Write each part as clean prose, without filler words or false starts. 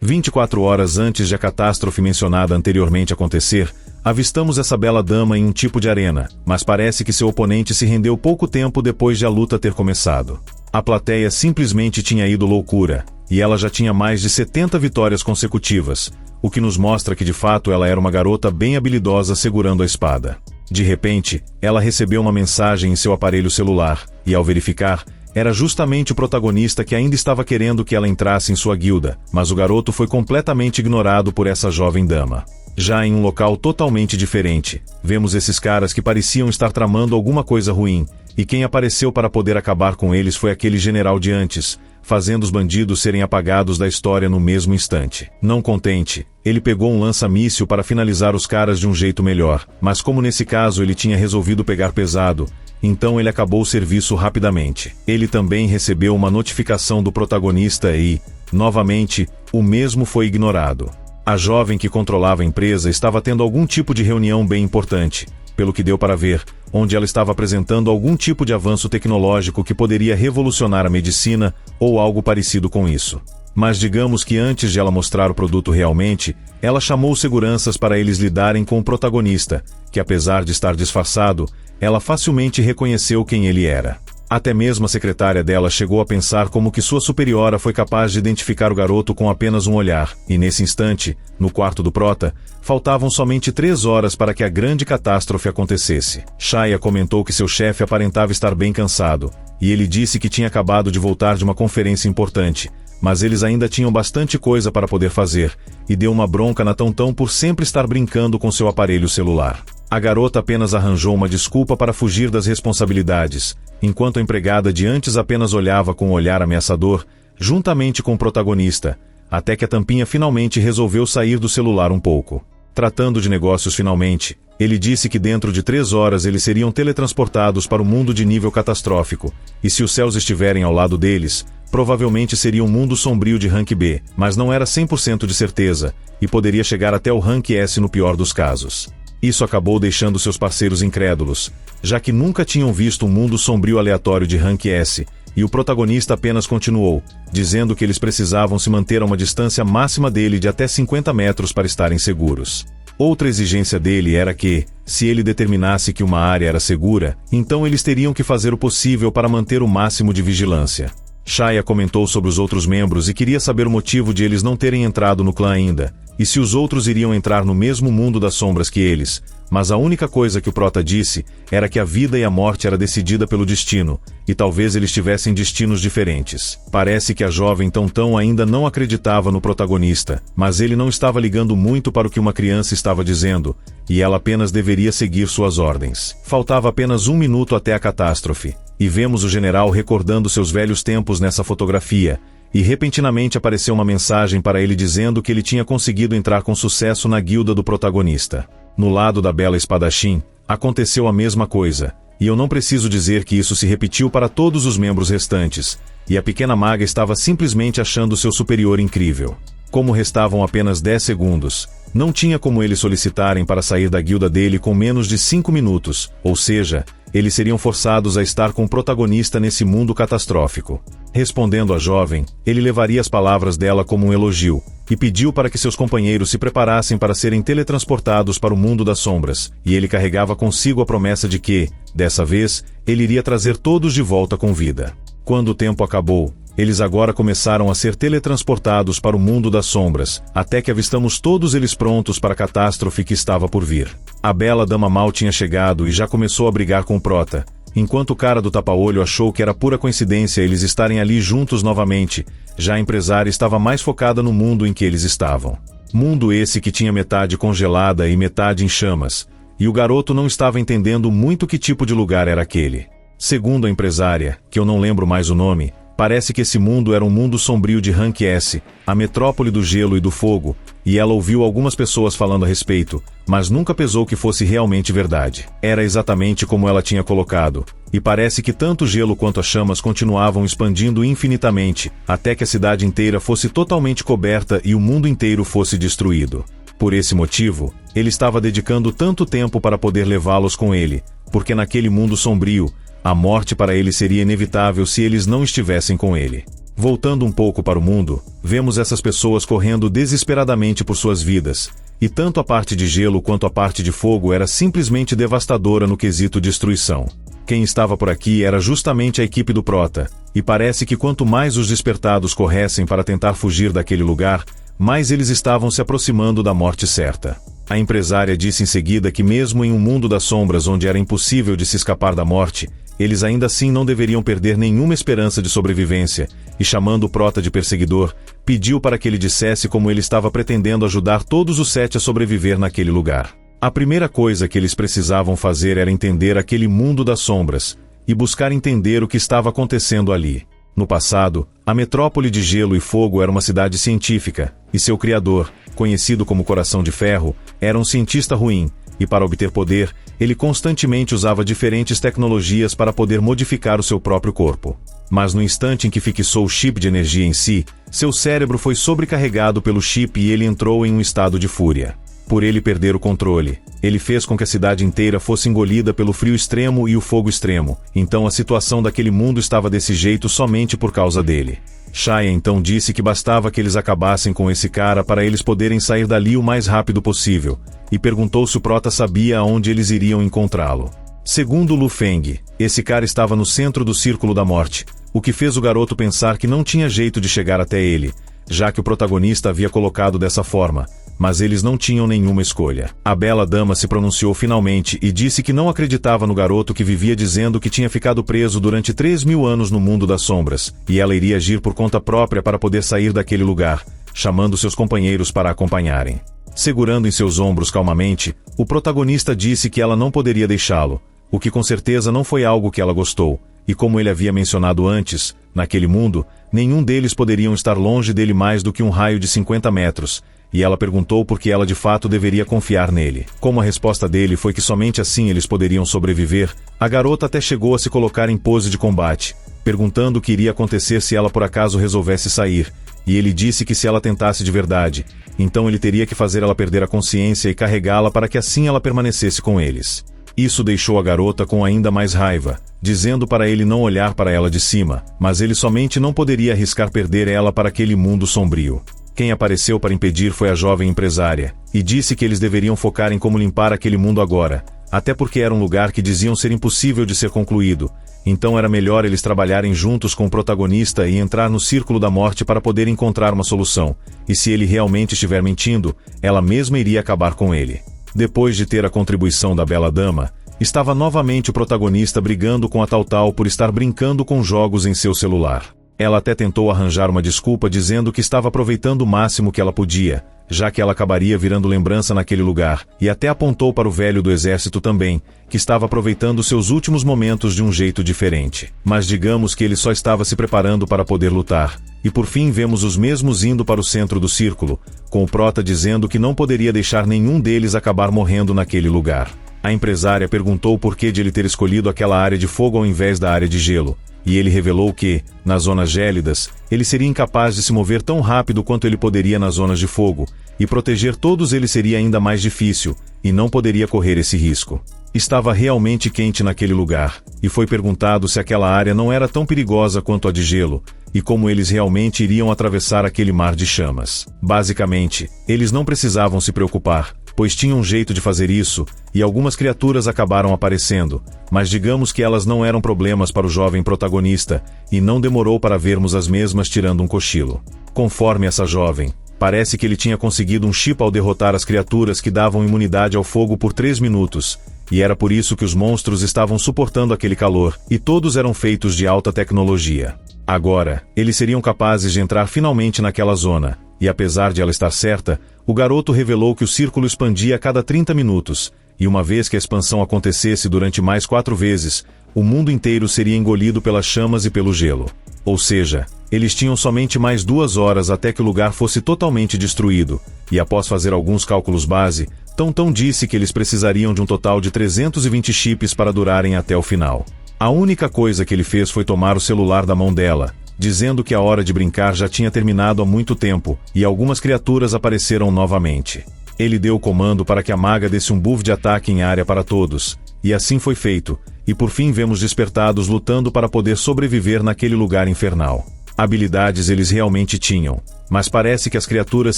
24 horas antes de a catástrofe mencionada anteriormente acontecer, avistamos essa bela dama em um tipo de arena, mas parece que seu oponente se rendeu pouco tempo depois de a luta ter começado. A plateia simplesmente tinha ido loucura, e ela já tinha mais de 70 vitórias consecutivas, o que nos mostra que de fato ela era uma garota bem habilidosa segurando a espada. De repente, ela recebeu uma mensagem em seu aparelho celular, e ao verificar, era justamente o protagonista que ainda estava querendo que ela entrasse em sua guilda, mas o garoto foi completamente ignorado por essa jovem dama. Já em um local totalmente diferente, vemos esses caras que pareciam estar tramando alguma coisa ruim, e quem apareceu para poder acabar com eles foi aquele general de antes, fazendo os bandidos serem apagados da história no mesmo instante. Não contente, ele pegou um lança-míssil para finalizar os caras de um jeito melhor, mas como nesse caso ele tinha resolvido pegar pesado, então ele acabou o serviço rapidamente. Ele também recebeu uma notificação do protagonista e, novamente, o mesmo foi ignorado. A jovem que controlava a empresa estava tendo algum tipo de reunião bem importante, pelo que deu para ver, onde ela estava apresentando algum tipo de avanço tecnológico que poderia revolucionar a medicina ou algo parecido com isso. Mas digamos que antes de ela mostrar o produto realmente, ela chamou seguranças para eles lidarem com o protagonista, que apesar de estar disfarçado, ela facilmente reconheceu quem ele era. Até mesmo a secretária dela chegou a pensar como que sua superiora foi capaz de identificar o garoto com apenas um olhar, e nesse instante, no quarto do prota, faltavam somente 3 horas para que a grande catástrofe acontecesse. Shaya comentou que seu chefe aparentava estar bem cansado, e ele disse que tinha acabado de voltar de uma conferência importante, mas eles ainda tinham bastante coisa para poder fazer, e deu uma bronca na Tão por sempre estar brincando com seu aparelho celular. A garota apenas arranjou uma desculpa para fugir das responsabilidades, enquanto a empregada de antes apenas olhava com um olhar ameaçador, juntamente com o protagonista, até que a tampinha finalmente resolveu sair do celular um pouco. Tratando de negócios finalmente, ele disse que dentro de 3 horas eles seriam teletransportados para o mundo de nível catastrófico, e se os céus estiverem ao lado deles, provavelmente seria um mundo sombrio de rank B, mas não era 100% de certeza, e poderia chegar até o rank S no pior dos casos. Isso acabou deixando seus parceiros incrédulos, já que nunca tinham visto um mundo sombrio aleatório de rank S, e o protagonista apenas continuou, dizendo que eles precisavam se manter a uma distância máxima dele de até 50 metros para estarem seguros. Outra exigência dele era que, se ele determinasse que uma área era segura, então eles teriam que fazer o possível para manter o máximo de vigilância. Shaya comentou sobre os outros membros e queria saber o motivo de eles não terem entrado no clã ainda, e se os outros iriam entrar no mesmo mundo das sombras que eles, mas a única coisa que o prota disse era que a vida e a morte era decidida pelo destino, e talvez eles tivessem destinos diferentes. Parece que a jovem Tão ainda não acreditava no protagonista, mas ele não estava ligando muito para o que uma criança estava dizendo, e ela apenas deveria seguir suas ordens. Faltava apenas 1 minuto até a catástrofe, e vemos o general recordando seus velhos tempos nessa fotografia, e repentinamente apareceu uma mensagem para ele dizendo que ele tinha conseguido entrar com sucesso na guilda do protagonista. No lado da bela espadachim, aconteceu a mesma coisa, e eu não preciso dizer que isso se repetiu para todos os membros restantes, e a pequena maga estava simplesmente achando seu superior incrível. Como restavam apenas 10 segundos, não tinha como eles solicitarem para sair da guilda dele com menos de 5 minutos, ou seja, eles seriam forçados a estar com o protagonista nesse mundo catastrófico. Respondendo à jovem, ele levaria as palavras dela como um elogio, e pediu para que seus companheiros se preparassem para serem teletransportados para o mundo das sombras, e ele carregava consigo a promessa de que, dessa vez, ele iria trazer todos de volta com vida. Quando o tempo acabou, eles agora começaram a ser teletransportados para o mundo das sombras, até que avistamos todos eles prontos para a catástrofe que estava por vir. A bela dama mal tinha chegado e já começou a brigar com o prota, enquanto o cara do tapa-olho achou que era pura coincidência eles estarem ali juntos novamente, já a empresária estava mais focada no mundo em que eles estavam. Mundo esse que tinha metade congelada e metade em chamas, e o garoto não estava entendendo muito que tipo de lugar era aquele. Segundo a empresária, que eu não lembro mais o nome, parece que esse mundo era um mundo sombrio de rank S, a metrópole do gelo e do fogo, e ela ouviu algumas pessoas falando a respeito, mas nunca pesou que fosse realmente verdade. Era exatamente como ela tinha colocado, e parece que tanto o gelo quanto as chamas continuavam expandindo infinitamente, até que a cidade inteira fosse totalmente coberta e o mundo inteiro fosse destruído. Por esse motivo, ele estava dedicando tanto tempo para poder levá-los com ele, porque naquele mundo sombrio, a morte para ele seria inevitável se eles não estivessem com ele. Voltando um pouco para o mundo, vemos essas pessoas correndo desesperadamente por suas vidas, e tanto a parte de gelo quanto a parte de fogo era simplesmente devastadora no quesito destruição. Quem estava por aqui era justamente a equipe do Prota, e parece que quanto mais os despertados corressem para tentar fugir daquele lugar, mais eles estavam se aproximando da morte certa. A empresária disse em seguida que mesmo em um mundo das sombras onde era impossível de se escapar da morte, eles ainda assim não deveriam perder nenhuma esperança de sobrevivência, e chamando o Prota de perseguidor, pediu para que ele dissesse como ele estava pretendendo ajudar todos os 7 a sobreviver naquele lugar. A primeira coisa que eles precisavam fazer era entender aquele mundo das sombras, e buscar entender o que estava acontecendo ali. No passado, a metrópole de gelo e fogo era uma cidade científica, e seu criador, conhecido como Coração de Ferro, era um cientista ruim, e para obter poder, ele constantemente usava diferentes tecnologias para poder modificar o seu próprio corpo. Mas no instante em que fixou o chip de energia em si, seu cérebro foi sobrecarregado pelo chip e ele entrou em um estado de fúria. Por ele perder o controle, ele fez com que a cidade inteira fosse engolida pelo frio extremo e o fogo extremo, então a situação daquele mundo estava desse jeito somente por causa dele. Shaya então disse que bastava que eles acabassem com esse cara para eles poderem sair dali o mais rápido possível, e perguntou se o Prota sabia aonde eles iriam encontrá-lo. Segundo Lu Feng, esse cara estava no centro do Círculo da Morte, o que fez o garoto pensar que não tinha jeito de chegar até ele, já que o protagonista havia colocado dessa forma, mas eles não tinham nenhuma escolha. A bela dama se pronunciou finalmente e disse que não acreditava no garoto que vivia dizendo que tinha ficado preso durante 3.000 anos no mundo das sombras, e ela iria agir por conta própria para poder sair daquele lugar, chamando seus companheiros para acompanharem. Segurando em seus ombros calmamente, o protagonista disse que ela não poderia deixá-lo, o que com certeza não foi algo que ela gostou, e como ele havia mencionado antes, naquele mundo, nenhum deles poderiam estar longe dele mais do que um raio de 50 metros, e ela perguntou por que ela de fato deveria confiar nele. Como a resposta dele foi que somente assim eles poderiam sobreviver, a garota até chegou a se colocar em pose de combate, perguntando o que iria acontecer se ela por acaso resolvesse sair, e ele disse que se ela tentasse de verdade, então ele teria que fazer ela perder a consciência e carregá-la para que assim ela permanecesse com eles. Isso deixou a garota com ainda mais raiva, dizendo para ele não olhar para ela de cima, mas ele somente não poderia arriscar perder ela para aquele mundo sombrio. Quem apareceu para impedir foi a jovem empresária, e disse que eles deveriam focar em como limpar aquele mundo agora, até porque era um lugar que diziam ser impossível de ser concluído, então era melhor eles trabalharem juntos com o protagonista e entrar no Círculo da Morte para poder encontrar uma solução, e se ele realmente estiver mentindo, ela mesma iria acabar com ele. Depois de ter a contribuição da bela dama, estava novamente o protagonista brigando com a Tal por estar brincando com jogos em seu celular. Ela até tentou arranjar uma desculpa dizendo que estava aproveitando o máximo que ela podia, já que ela acabaria virando lembrança naquele lugar, e até apontou para o velho do exército também, que estava aproveitando seus últimos momentos de um jeito diferente. Mas digamos que ele só estava se preparando para poder lutar, e por fim vemos os mesmos indo para o centro do círculo, com o Prota dizendo que não poderia deixar nenhum deles acabar morrendo naquele lugar. A empresária perguntou por que de ele ter escolhido aquela área de fogo ao invés da área de gelo, e ele revelou que, nas zonas gélidas, ele seria incapaz de se mover tão rápido quanto ele poderia nas zonas de fogo, e proteger todos eles seria ainda mais difícil, e não poderia correr esse risco. Estava realmente quente naquele lugar, e foi perguntado se aquela área não era tão perigosa quanto a de gelo, e como eles realmente iriam atravessar aquele mar de chamas. Basicamente, eles não precisavam se preocupar, pois tinham um jeito de fazer isso, e algumas criaturas acabaram aparecendo, mas digamos que elas não eram problemas para o jovem protagonista, e não demorou para vermos as mesmas tirando um cochilo. Conforme essa jovem, parece que ele tinha conseguido um chip ao derrotar as criaturas que davam imunidade ao fogo por 3 minutos, e era por isso que os monstros estavam suportando aquele calor, e todos eram feitos de alta tecnologia. Agora, eles seriam capazes de entrar finalmente naquela zona, e apesar de ela estar certa, o garoto revelou que o círculo expandia a cada 30 minutos, e uma vez que a expansão acontecesse durante mais 4 vezes, o mundo inteiro seria engolido pelas chamas e pelo gelo. Ou seja, eles tinham somente mais 2 horas até que o lugar fosse totalmente destruído, e após fazer alguns cálculos base, Tão disse que eles precisariam de um total de 320 chips para durarem até o final. A única coisa que ele fez foi tomar o celular da mão dela, dizendo que a hora de brincar já tinha terminado há muito tempo, e algumas criaturas apareceram novamente. Ele deu o comando para que a maga desse um buff de ataque em área para todos, e assim foi feito, e por fim vemos despertados lutando para poder sobreviver naquele lugar infernal. Habilidades eles realmente tinham, mas parece que as criaturas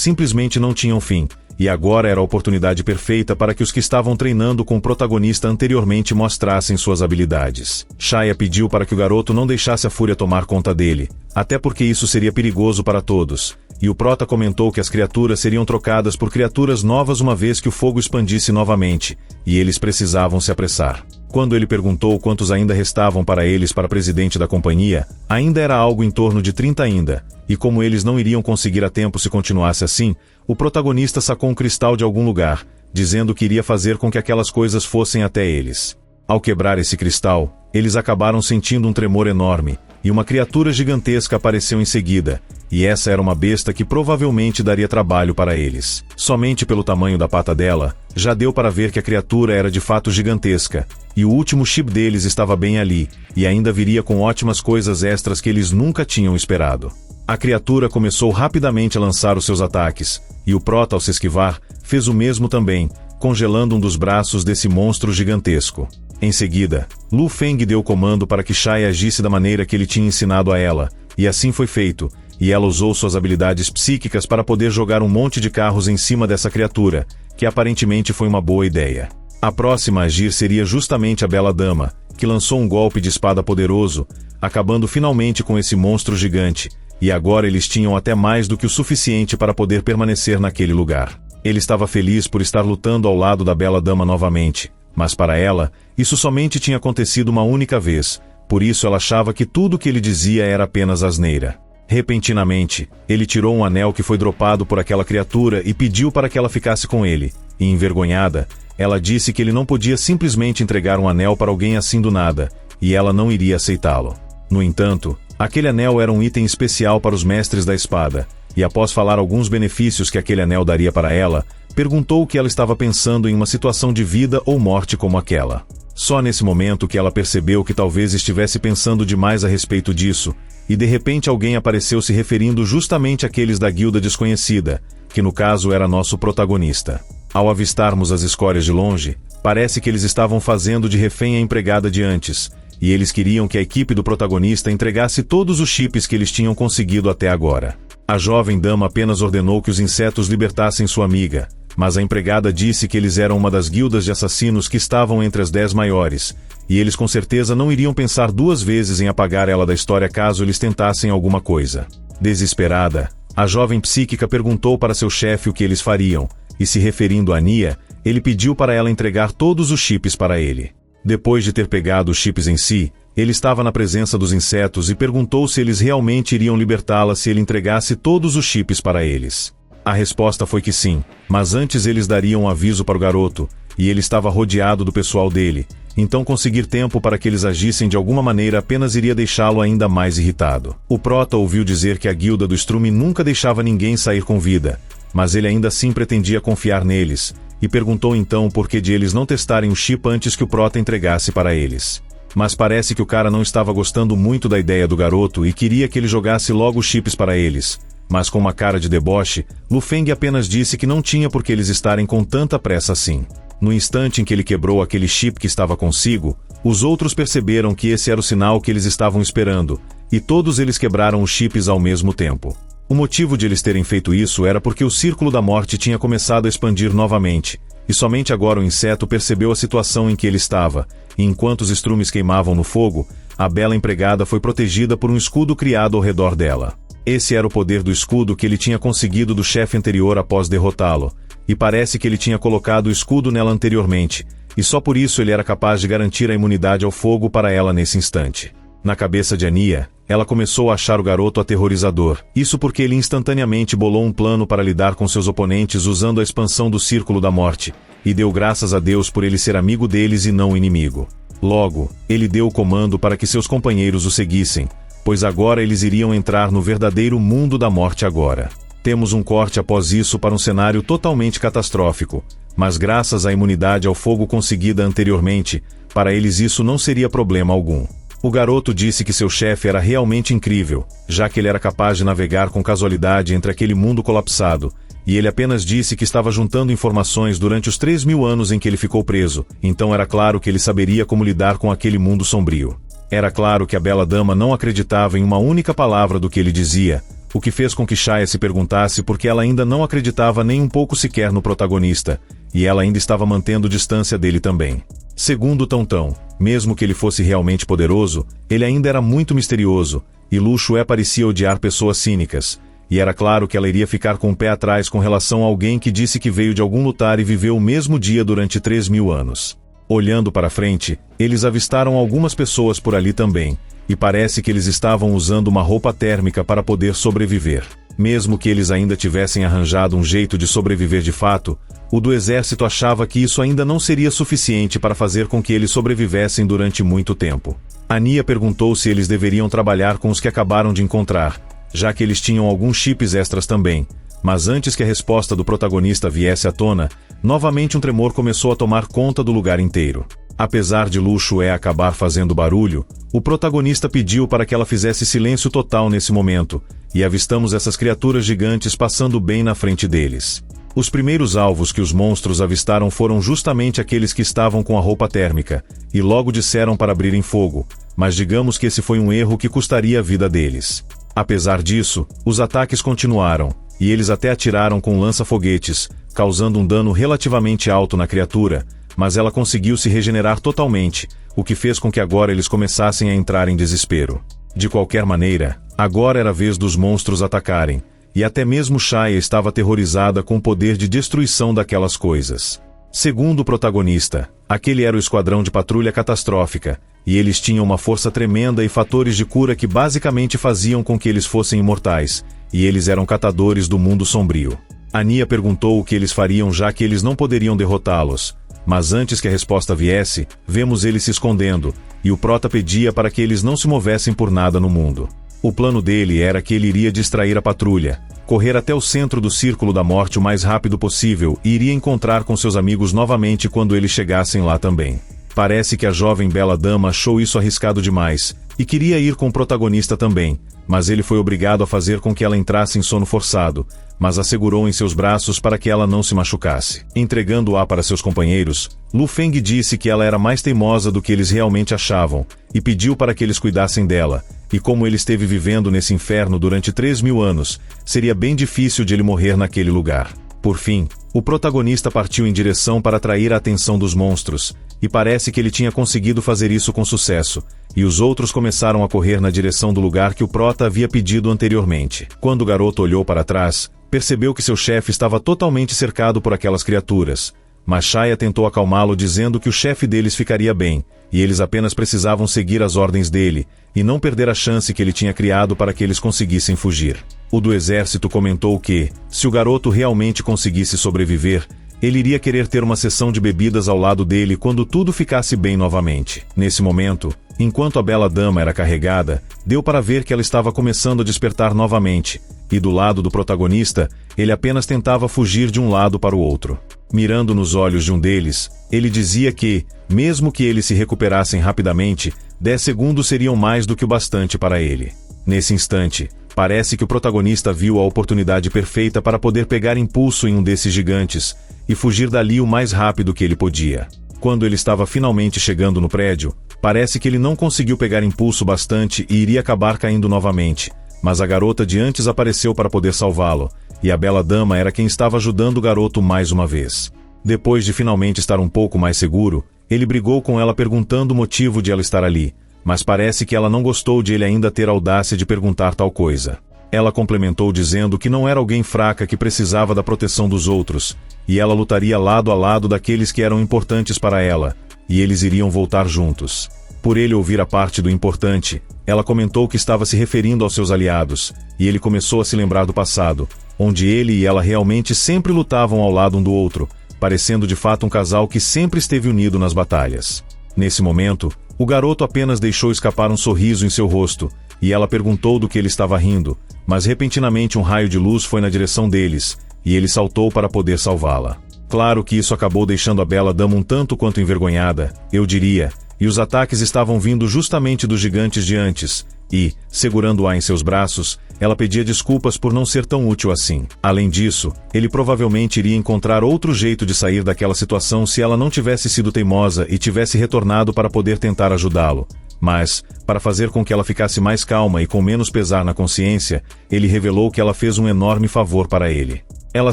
simplesmente não tinham fim, e agora era a oportunidade perfeita para que os que estavam treinando com o protagonista anteriormente mostrassem suas habilidades. Shaya pediu para que o garoto não deixasse a fúria tomar conta dele, até porque isso seria perigoso para todos, e o prota comentou que as criaturas seriam trocadas por criaturas novas uma vez que o fogo expandisse novamente, e eles precisavam se apressar. Quando ele perguntou quantos ainda restavam para eles para presidente da companhia, ainda era algo em torno de 30 ainda, e como eles não iriam conseguir a tempo se continuasse assim, o protagonista sacou um cristal de algum lugar, dizendo que iria fazer com que aquelas coisas fossem até eles. Ao quebrar esse cristal, eles acabaram sentindo um tremor enorme, e uma criatura gigantesca apareceu em seguida, e essa era uma besta que provavelmente daria trabalho para eles. Somente pelo tamanho da pata dela, já deu para ver que a criatura era de fato gigantesca, e o último chip deles estava bem ali, e ainda viria com ótimas coisas extras que eles nunca tinham esperado. A criatura começou rapidamente a lançar os seus ataques, e o prota, ao se esquivar, fez o mesmo também, congelando um dos braços desse monstro gigantesco. Em seguida, Lu Feng deu o comando para que Shaya agisse da maneira que ele tinha ensinado a ela, e assim foi feito, e ela usou suas habilidades psíquicas para poder jogar um monte de carros em cima dessa criatura, que aparentemente foi uma boa ideia. A próxima a agir seria justamente a Bela Dama, que lançou um golpe de espada poderoso, acabando finalmente com esse monstro gigante, e agora eles tinham até mais do que o suficiente para poder permanecer naquele lugar. Ele estava feliz por estar lutando ao lado da Bela Dama novamente, mas para ela, isso somente tinha acontecido uma única vez, por isso ela achava que tudo o que ele dizia era apenas asneira. Repentinamente, ele tirou um anel que foi dropado por aquela criatura e pediu para que ela ficasse com ele, e envergonhada, ela disse que ele não podia simplesmente entregar um anel para alguém assim do nada, e ela não iria aceitá-lo. No entanto, aquele anel era um item especial para os mestres da espada, e após falar alguns benefícios que aquele anel daria para ela, perguntou o que ela estava pensando em uma situação de vida ou morte como aquela. Só nesse momento que ela percebeu que talvez estivesse pensando demais a respeito disso, e de repente alguém apareceu se referindo justamente àqueles da guilda desconhecida, que no caso era nosso protagonista. Ao avistarmos as escórias de longe, parece que eles estavam fazendo de refém a empregada de antes, e eles queriam que a equipe do protagonista entregasse todos os chips que eles tinham conseguido até agora. A jovem dama apenas ordenou que os insetos libertassem sua amiga, mas a empregada disse que eles eram uma das guildas de assassinos que estavam entre as 10 maiores, e eles com certeza não iriam pensar duas vezes em apagar ela da história caso eles tentassem alguma coisa. Desesperada, a jovem psíquica perguntou para seu chefe o que eles fariam, e se referindo a Nia, ele pediu para ela entregar todos os chips para ele. Depois de ter pegado os chips em si, ele estava na presença dos insetos e perguntou se eles realmente iriam libertá-la se ele entregasse todos os chips para eles. A resposta foi que sim, mas antes eles dariam um aviso para o garoto, e ele estava rodeado do pessoal dele, então conseguir tempo para que eles agissem de alguma maneira apenas iria deixá-lo ainda mais irritado. O prota ouviu dizer que a guilda do estrume nunca deixava ninguém sair com vida, mas ele ainda assim pretendia confiar neles, e perguntou então o porquê de eles não testarem o chip antes que o prota entregasse para eles. Mas parece que o cara não estava gostando muito da ideia do garoto e queria que ele jogasse logo os chips para eles, mas com uma cara de deboche, Lu Feng apenas disse que não tinha por que eles estarem com tanta pressa assim. No instante em que ele quebrou aquele chip que estava consigo, os outros perceberam que esse era o sinal que eles estavam esperando, e todos eles quebraram os chips ao mesmo tempo. O motivo de eles terem feito isso era porque o Círculo da Morte tinha começado a expandir novamente, e somente agora o inseto percebeu a situação em que ele estava, e enquanto os estrumes queimavam no fogo, a bela empregada foi protegida por um escudo criado ao redor dela. Esse era o poder do escudo que ele tinha conseguido do chefe anterior após derrotá-lo, e parece que ele tinha colocado o escudo nela anteriormente, e só por isso ele era capaz de garantir a imunidade ao fogo para ela nesse instante. Na cabeça de Ania, ela começou a achar o garoto aterrorizador, isso porque ele instantaneamente bolou um plano para lidar com seus oponentes usando a expansão do Círculo da Morte, e deu graças a Deus por ele ser amigo deles e não inimigo. Logo, ele deu o comando para que seus companheiros o seguissem, pois agora eles iriam entrar no verdadeiro mundo da morte agora. Temos um corte após isso para um cenário totalmente catastrófico, mas graças à imunidade ao fogo conseguida anteriormente, para eles isso não seria problema algum. O garoto disse que seu chefe era realmente incrível, já que ele era capaz de navegar com casualidade entre aquele mundo colapsado, e ele apenas disse que estava juntando informações durante os 3.000 anos em que ele ficou preso, então era claro que ele saberia como lidar com aquele mundo sombrio. Era claro que a bela dama não acreditava em uma única palavra do que ele dizia, o que fez com que Shaya se perguntasse por que ela ainda não acreditava nem um pouco sequer no protagonista, e ela ainda estava mantendo distância dele também. Segundo Tão-Tão, mesmo que ele fosse realmente poderoso, ele ainda era muito misterioso, e Lu Xue parecia odiar pessoas cínicas, e era claro que ela iria ficar com o pé atrás com relação a alguém que disse que veio de algum lugar e viveu o mesmo dia durante 3.000 anos. Olhando para frente, eles avistaram algumas pessoas por ali também, e parece que eles estavam usando uma roupa térmica para poder sobreviver. Mesmo que eles ainda tivessem arranjado um jeito de sobreviver de fato, o do exército achava que isso ainda não seria suficiente para fazer com que eles sobrevivessem durante muito tempo. Ania perguntou se eles deveriam trabalhar com os que acabaram de encontrar, já que eles tinham alguns chips extras também, mas antes que a resposta do protagonista viesse à tona, novamente um tremor começou a tomar conta do lugar inteiro. Apesar de Lu Xue acabar fazendo barulho, o protagonista pediu para que ela fizesse silêncio total nesse momento, e avistamos essas criaturas gigantes passando bem na frente deles. Os primeiros alvos que os monstros avistaram foram justamente aqueles que estavam com a roupa térmica, e logo disseram para abrirem fogo, mas digamos que esse foi um erro que custaria a vida deles. Apesar disso, os ataques continuaram, e eles até atiraram com lança-foguetes, causando um dano relativamente alto na criatura, mas ela conseguiu se regenerar totalmente, o que fez com que agora eles começassem a entrar em desespero. De qualquer maneira, agora era a vez dos monstros atacarem, e até mesmo Shaya estava aterrorizada com o poder de destruição daquelas coisas. Segundo o protagonista, aquele era o esquadrão de patrulha catastrófica, e eles tinham uma força tremenda e fatores de cura que basicamente faziam com que eles fossem imortais, e eles eram catadores do mundo sombrio. Ania perguntou o que eles fariam já que eles não poderiam derrotá-los, mas antes que a resposta viesse, vemos eles se escondendo, e o prota pedia para que eles não se movessem por nada no mundo. O plano dele era que ele iria distrair a patrulha, correr até o centro do Círculo da Morte o mais rápido possível e iria encontrar com seus amigos novamente quando eles chegassem lá também. Parece que a jovem bela dama achou isso arriscado demais, e queria ir com o protagonista também, mas ele foi obrigado a fazer com que ela entrasse em sono forçado, mas a segurou em seus braços para que ela não se machucasse. Entregando-a para seus companheiros, Lu Feng disse que ela era mais teimosa do que eles realmente achavam, e pediu para que eles cuidassem dela, e como ele esteve vivendo nesse inferno durante 3.000 anos, seria bem difícil de ele morrer naquele lugar. Por fim, o protagonista partiu em direção para atrair a atenção dos monstros, e parece que ele tinha conseguido fazer isso com sucesso, e os outros começaram a correr na direção do lugar que o prota havia pedido anteriormente. Quando o garoto olhou para trás, percebeu que seu chefe estava totalmente cercado por aquelas criaturas, mas Shaya tentou acalmá-lo dizendo que o chefe deles ficaria bem, e eles apenas precisavam seguir as ordens dele, e não perder a chance que ele tinha criado para que eles conseguissem fugir. O do exército comentou que, se o garoto realmente conseguisse sobreviver, ele iria querer ter uma sessão de bebidas ao lado dele quando tudo ficasse bem novamente. Nesse momento, enquanto a bela dama era carregada, deu para ver que ela estava começando a despertar novamente, e do lado do protagonista, ele apenas tentava fugir de um lado para o outro. Mirando nos olhos de um deles, ele dizia que, mesmo que eles se recuperassem rapidamente, 10 segundos seriam mais do que o bastante para ele. Nesse instante, parece que o protagonista viu a oportunidade perfeita para poder pegar impulso em um desses gigantes, e fugir dali o mais rápido que ele podia. Quando ele estava finalmente chegando no prédio, parece que ele não conseguiu pegar impulso bastante e iria acabar caindo novamente, mas a garota de antes apareceu para poder salvá-lo, e a bela dama era quem estava ajudando o garoto mais uma vez. Depois de finalmente estar um pouco mais seguro, ele brigou com ela perguntando o motivo de ela estar ali, mas parece que ela não gostou de ele ainda ter a audácia de perguntar tal coisa. Ela complementou dizendo que não era alguém fraca que precisava da proteção dos outros, e ela lutaria lado a lado daqueles que eram importantes para ela, e eles iriam voltar juntos. Por ele ouvir a parte do importante, ela comentou que estava se referindo aos seus aliados, e ele começou a se lembrar do passado, onde ele e ela realmente sempre lutavam ao lado um do outro, parecendo de fato um casal que sempre esteve unido nas batalhas. Nesse momento, o garoto apenas deixou escapar um sorriso em seu rosto, e ela perguntou do que ele estava rindo, mas repentinamente um raio de luz foi na direção deles, e ele saltou para poder salvá-la. Claro que isso acabou deixando a bela dama um tanto quanto envergonhada, eu diria, e os ataques estavam vindo justamente dos gigantes de antes, e, segurando-a em seus braços, ela pedia desculpas por não ser tão útil assim. Além disso, ele provavelmente iria encontrar outro jeito de sair daquela situação se ela não tivesse sido teimosa e tivesse retornado para poder tentar ajudá-lo, Mas, para fazer com que ela ficasse mais calma e com menos pesar na consciência, ele revelou que ela fez um enorme favor para ele. Ela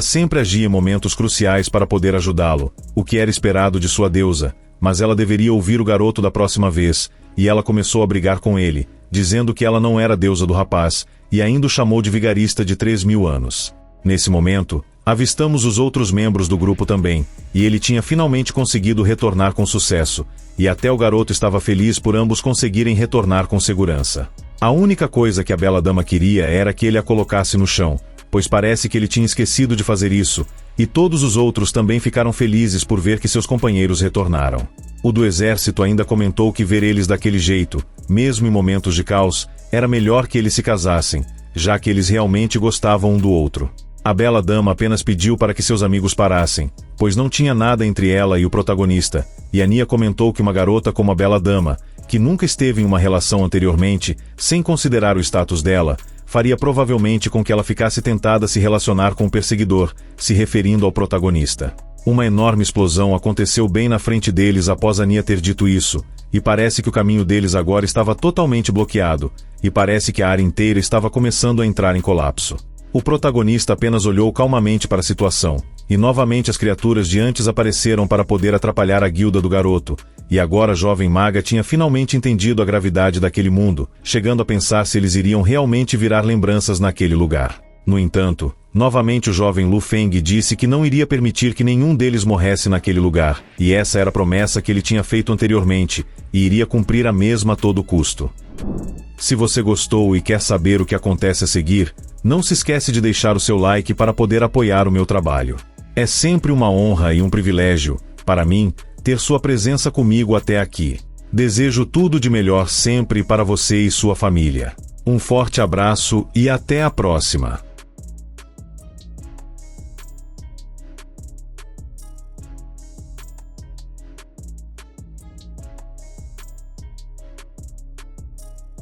sempre agia em momentos cruciais para poder ajudá-lo, o que era esperado de sua deusa, mas ela deveria ouvir o garoto da próxima vez, e ela começou a brigar com ele, dizendo que ela não era deusa do rapaz, e ainda o chamou de vigarista de 3.000 anos. Nesse momento, avistamos os outros membros do grupo também, e ele tinha finalmente conseguido retornar com sucesso, e até o garoto estava feliz por ambos conseguirem retornar com segurança. A única coisa que a bela dama queria era que ele a colocasse no chão, pois parece que ele tinha esquecido de fazer isso, e todos os outros também ficaram felizes por ver que seus companheiros retornaram. O do exército ainda comentou que ver eles daquele jeito, mesmo em momentos de caos, era melhor que eles se casassem, já que eles realmente gostavam um do outro. A bela dama apenas pediu para que seus amigos parassem, pois não tinha nada entre ela e o protagonista, e Ania comentou que uma garota como a bela dama, que nunca esteve em uma relação anteriormente, sem considerar o status dela, faria provavelmente com que ela ficasse tentada a se relacionar com o perseguidor, se referindo ao protagonista. Uma enorme explosão aconteceu bem na frente deles após Ania ter dito isso, e parece que o caminho deles agora estava totalmente bloqueado, e parece que a área inteira estava começando a entrar em colapso. O protagonista apenas olhou calmamente para a situação, e novamente as criaturas de antes apareceram para poder atrapalhar a guilda do garoto, e agora a jovem maga tinha finalmente entendido a gravidade daquele mundo, chegando a pensar se eles iriam realmente virar lembranças naquele lugar. No entanto, novamente o jovem Lu Feng disse que não iria permitir que nenhum deles morresse naquele lugar, e essa era a promessa que ele tinha feito anteriormente, e iria cumprir a mesma a todo custo. Se você gostou e quer saber o que acontece a seguir, não se esquece de deixar o seu like para poder apoiar o meu trabalho. É sempre uma honra e um privilégio, para mim, ter sua presença comigo até aqui. Desejo tudo de melhor sempre para você e sua família. Um forte abraço e até a próxima!